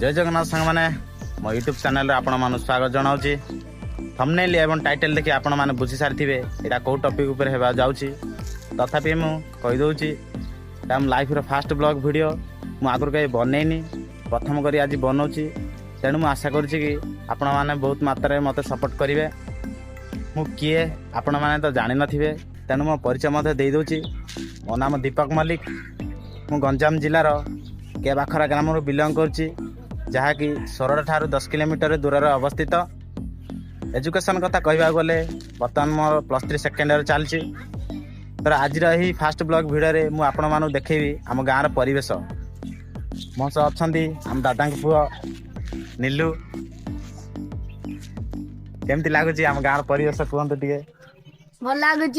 जय जगन्नाथ सांग मैंने मो यूट्यूब चैनल आपण मान स्वागत जनावि थंबनेल एवं टाइटल देखि आपण मैंने बुझी सारी एटा कौ टॉपिक ऊपर हेबा जाउची तथापि मु कहि दउची हम लाइफ रो फास्ट ब्लॉग वीडियो मु आगुर कहीं बनैनी प्रथम करी आज बनाऊची तेणु मु आशा करुच्ची कि आपण मैंने बहुत मात्रा मत सपोर्ट करेंगे मु किए आपण मैंने तो जानि नथिबे तेणु मो परिचय मते दे दउची मो नाम दीपक मल्लिक मु गंजाम जिलार के बाखरा ग्राम बिलंग करुच्ची जहाँकि सोरडा ठारू 10 किलोमीटर दूर अवस्थित एजुकेशन कथा कहवा गले बर्तमान मोर +3 सेकेंड ईयर चलती तर आज ही फास्ट ब्लॉग भिडियो मुझे आपण मानू देखेबी आम गाँव परिवेश मो सह अच्छा आम दादा पुआ नीलू केमती लगुच आम गाँव परिवेश कहतु टे भल लगुच